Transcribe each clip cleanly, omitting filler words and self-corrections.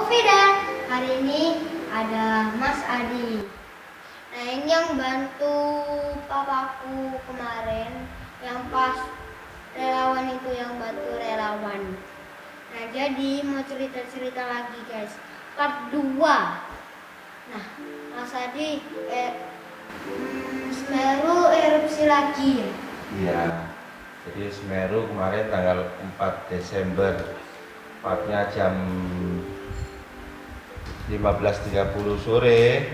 Fidan. Hari ini ada Mas Adi. Nah, ini yang bantu papaku kemarin, yang pas relawan itu yang bantu relawan. Nah, jadi mau cerita-cerita lagi guys, part 2. Nah, Mas Adi, Semeru erupsi lagi ya? Iya, jadi Semeru kemarin tanggal 4 Desember, tepatnya jam 15.30 sore,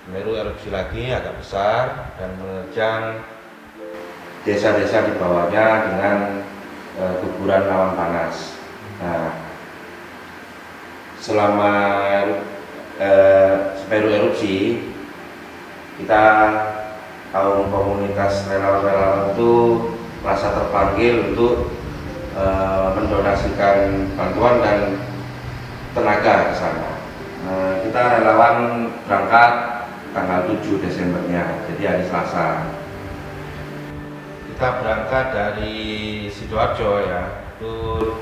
Semeru erupsi lagi agak besar dan menerjang desa-desa di bawahnya dengan guguran awan panas. Nah, selama Semeru erupsi, kita kaum komunitas relawan itu merasa terpanggil untuk mendonasikan bantuan dan tenaga ke sana. Kita relawan berangkat tanggal 7 Desembernya, jadi hari Selasa. Kita berangkat dari Sidoarjo ya, itu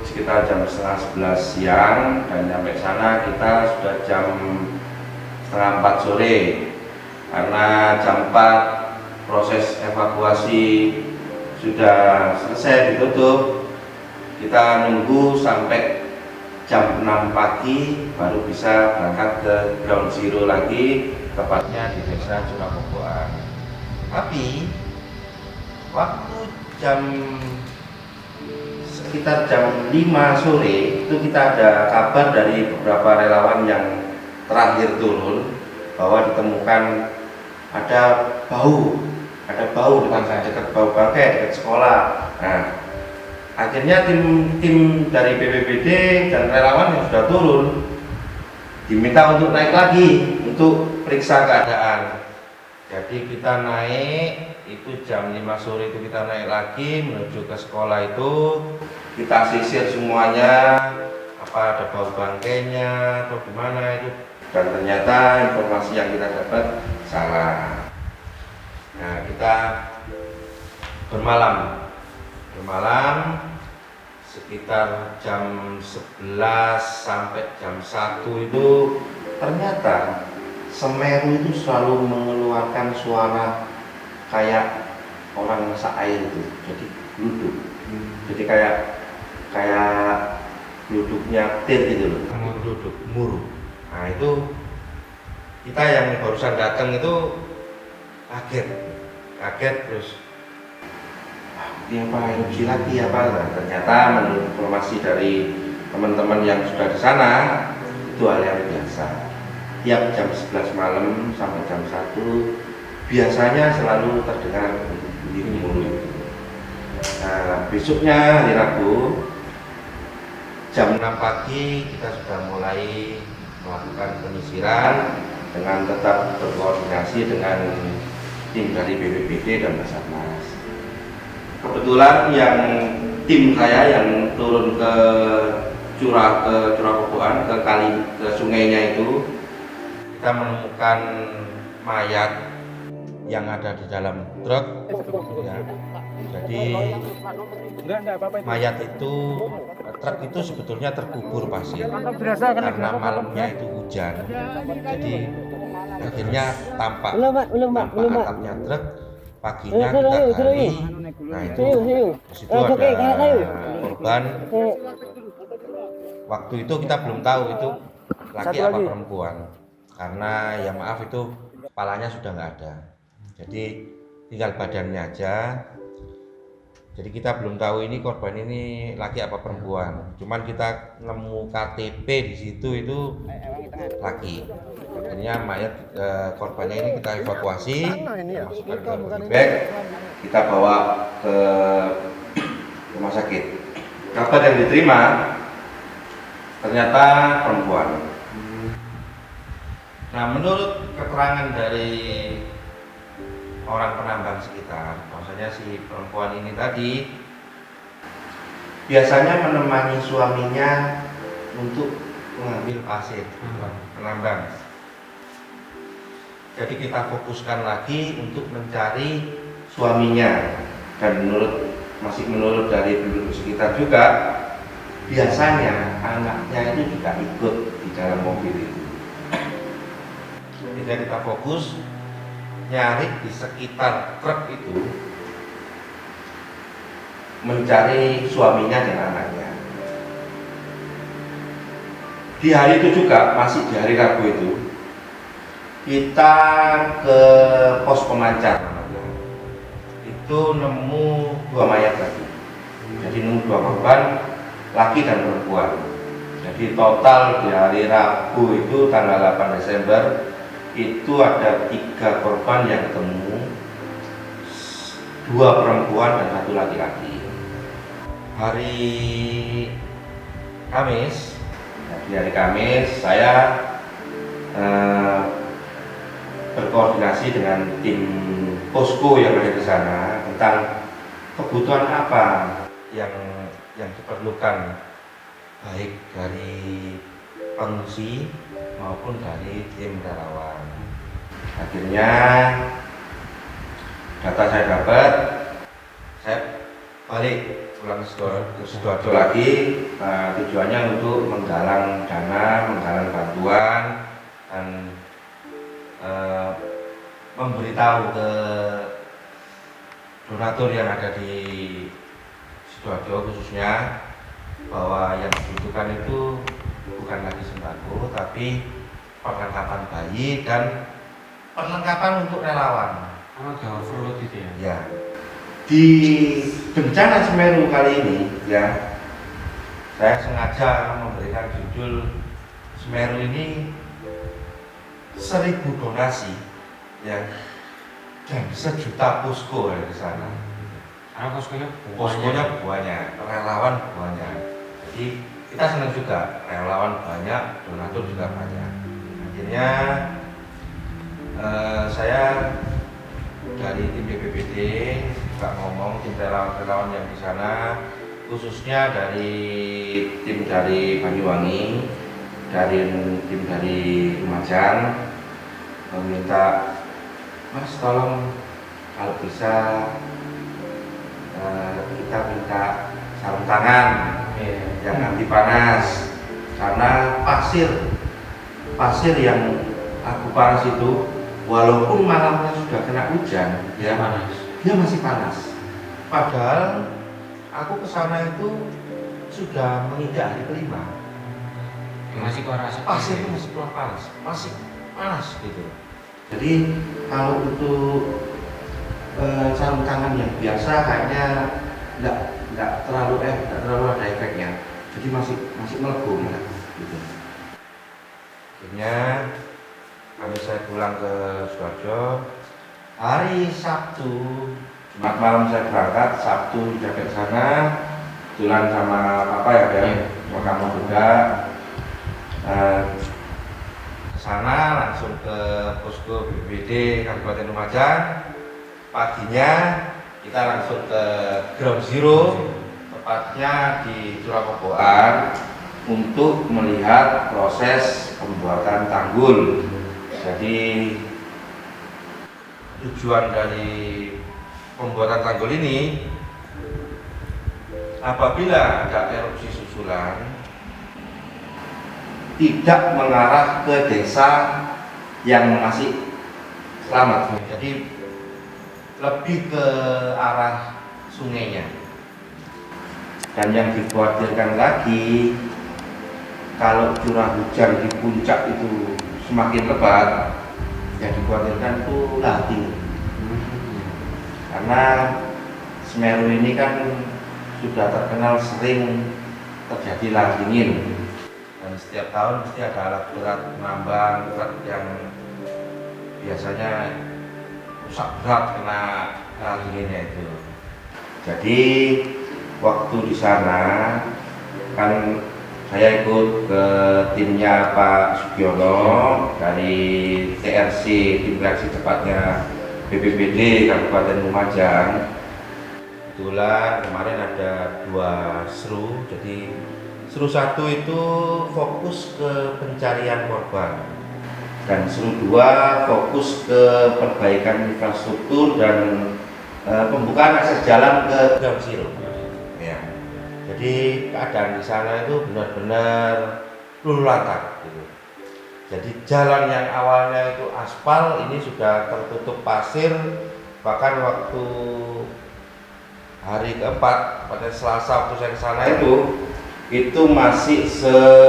sekitar jam setengah 11 siang dan sampai sana kita sudah jam setengah 4 sore. Karena jam 4 proses evakuasi sudah selesai ditutup, kita nunggu sampai jam 6 pagi baru bisa berangkat ke ground zero lagi, tepatnya di desa Curakoboan. Tapi waktu sekitar jam 5 sore itu kita ada kabar dari beberapa relawan yang terakhir turun bahwa ditemukan ada bau dekat bau bangkai dekat sekolah. Nah, akhirnya tim dari BPBD dan relawan yang sudah turun diminta untuk naik lagi untuk periksa keadaan. Jadi kita naik itu jam 5 sore itu kita naik lagi menuju ke sekolah itu, kita sisir semuanya, apa ada bau bangkainya atau gimana itu, dan ternyata informasi yang kita dapat salah. Nah, kita bermalam sekitar jam 11 sampai jam 1 itu ternyata Semeru itu selalu mengeluarkan suara kayak orang masak air itu, jadi gluduk. Jadi kayak gluduknya tir gitu loh, gluduk muru. Nah, itu kita yang barusan datang itu kaget terus apa erupsi lagi apa. Nah, ternyata menurut informasi dari teman-teman yang sudah di sana itu hal yang biasa. Tiap jam 11 malam sampai jam 1 biasanya selalu terdengar bunyi muru. Nah, besoknya hari Rabu jam 6 pagi kita sudah mulai melakukan penyisiran dengan tetap berkoordinasi dengan tim dari BPBD dan Basarnas. Kebetulan yang tim saya yang turun ke Curakoboan, ke sungainya itu, kita menemukan mayat yang ada di dalam truk ya. Jadi mayat itu, truk itu sebetulnya terkubur pasir karena malamnya itu hujan. Jadi akhirnya tampak atapnya truk. Paginya kita gali, nah itu disitu ada korban. Waktu itu kita belum tahu itu laki apa perempuan, karena ya maaf itu kepalanya sudah nggak ada, jadi tinggal badannya aja. Jadi kita belum tahu ini korban ini laki apa perempuan. Cuman kita nemu KTP di situ itu laki. Akhirnya mayat korbannya ini kita evakuasi, kita masukkan ke body bag, kita bawa ke rumah sakit. Kabar yang diterima ternyata perempuan. Nah, menurut keterangan dari orang penambang sekitar, maksudnya si perempuan ini tadi biasanya menemani suaminya untuk mengambil pasir penambang. Jadi kita fokuskan lagi untuk mencari suaminya, dan masih menurut dari penduduk sekitar juga biasanya anaknya itu juga ikut di dalam mobil itu. Ketika kita fokus nyari di sekitar truk itu, mencari suaminya dan anaknya. Di hari itu juga, masih di hari Rabu itu, kita ke pos pemancar namanya. Itu nemu 2 mayat lagi. Jadi nemu 2 korban, laki dan perempuan. Jadi total di hari Rabu itu tanggal 8 Desember itu ada 3 korban yang ketemu, 2 perempuan dan 1 laki-laki. Hari Kamis, di hari Kamis saya berkoordinasi dengan tim posko yang ada di sana tentang kebutuhan apa yang diperlukan, baik dari pengungsi maupun dari tim relawan. Akhirnya data saya dapat, saya balik pulang ke Sidoarjo lagi, tujuannya untuk menggalang dana, menggalang bantuan, dan memberitahu ke donatur yang ada di Sidoarjo khususnya bahwa yang dibutuhkan itu bukan lagi sembako, tapi perlengkapan bayi dan perlengkapan untuk relawan. Ada overload itu ya? Ya. Di bencana Semeru kali ini, ya, saya sengaja memberikan judul Semeru ini 1000 donasi, ya, dan 1 juta posko ada di sana. Karena Poskonya banyak, relawan banyak. Jadi kita senang juga, relawan banyak, donatur juga banyak. Akhirnya saya dari tim BPBD juga ngomong tim relawan yang di sana, khususnya dari tim dari Banyuwangi, dari tim dari Lumajang, meminta, Mas tolong kalau bisa kita minta sarung tangan yang anti panas, karena pasir yang aku panas itu walaupun malamnya sudah kena hujan, ya panas, dia masih panas. Padahal aku kesana itu sudah menginjak hari kelima, masih kok rasa pasir masih keluar panas, masih panas gitu. Jadi kalau untuk sarung tangan yang biasa kayaknya nggak terlalu ada efeknya, jadi masih melegup ya, gitu. Akhirnya saya pulang ke Sidoarjo. Hari Sabtu, Jumat malam saya berangkat, Sabtu sampai sana, kebetulan sama papa ya, sama kamu juga. Sana langsung ke posko BPBD Kabupaten Lumajang. Paginya kita langsung ke Ground Zero, tepatnya di Curakoboan, untuk melihat proses pembuatan tanggul. Jadi tujuan dari pembuatan tanggul ini, apabila ada erupsi susulan, tidak mengarah ke desa yang masih selamat. Jadi lebih ke arah sungainya. Dan yang dikhawatirkan lagi, kalau curah hujan di puncak itu semakin lebat, yang dikhawatirkan itu lahar dingin. Karena Semeru ini kan sudah terkenal sering terjadi lahar dingin, dan setiap tahun mesti ada alat berat penambang yang biasanya rusak berat kena lahar dinginnya itu. Jadi waktu di sana kan saya ikut ke timnya Pak Sugiono dari TRC, tim reaksi cepatnya BPBD Kabupaten Lumajang. Kebetulan kemarin ada 2 seru. Jadi seru 1 itu fokus ke pencarian korban, dan seru 2 fokus ke perbaikan infrastruktur dan pembukaan akses jalan ke Ground Zero. Ya. Jadi keadaan di sana itu benar-benar luluh lantak gitu. Jadi jalan yang awalnya itu aspal ini sudah tertutup pasir, bahkan waktu hari keempat pada Selasa waktu saya ke sana itu masih sekaki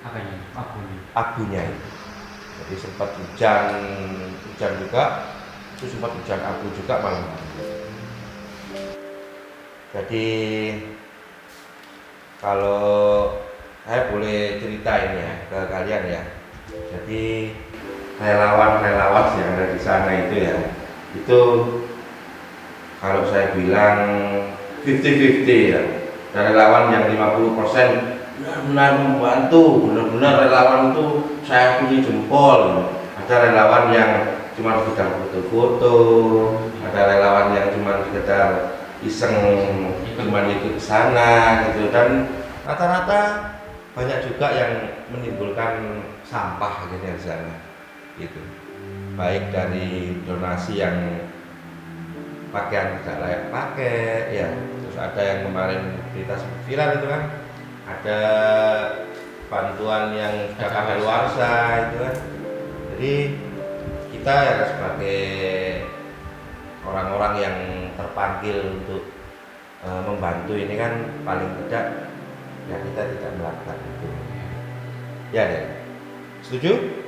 Apanya? Abunya. abunya itu. Jadi sempat hujan juga, itu sempat hujan abu juga malam. Jadi kalau saya boleh ceritain ya ke kalian ya. Jadi relawan-relawan yang ada di sana itu ya, itu kalau saya bilang 50-50 ya. Dan relawan yang 50% benar-benar membantu, benar-benar relawan itu saya punya jempol. Ada relawan yang cuma sekedar foto-foto, ada relawan yang cuma sekedar iseng cuma ikut sana gitu, dan rata-rata banyak juga yang menimbulkan sampah gitu di sana gitu, baik dari donasi yang pakaian tidak layak pakai ya, terus ada yang kemarin berita sempat viral itu kan, ada bantuan yang sudah kadaluarsa itu kan. Jadi kita ya sebagai orang-orang yang terpanggil untuk membantu ini kan, paling tidak ya kita tidak melakukan itu ya deh. Setuju?